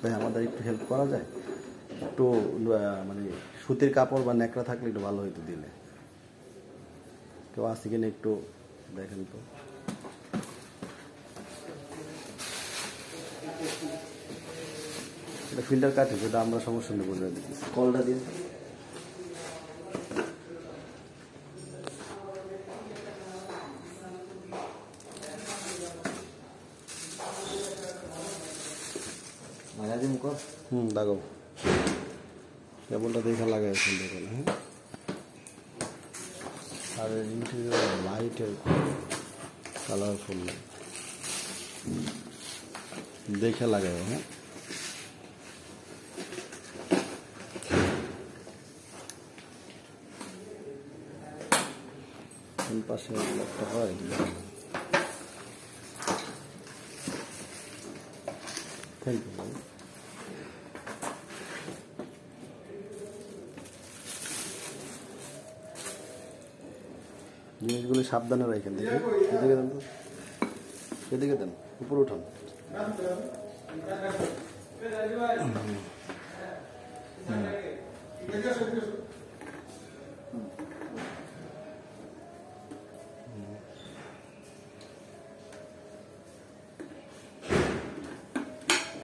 ভাই আমাদের একটু হেল্প করা যায়? একটু মানে সুতির কাপড় বা ন্যাকড়া থাকলে একটু ভালো হইতো দিলে। কেউ আছে কিনা একটু দেখেন তো। এটা ফিল্টার কাটে, সেটা আমরা সমস্যা নেই বলে দিচ্ছি। কলটা দিন। লাগাও। কেবলটা দেখা লাগাই ফেলতে গেলে। হ্যাঁ, আর ইন্টেরিয়র লাইটের কালারফুল দেখে লাগাই। হ্যাঁ, কোন পাশে একটা হয় থ্যাংক ইউ। জিনিসগুলি সাবধানে রাখেন। দেখি এদিকে দেন তো, এদিকে দেন, উপরে উঠান।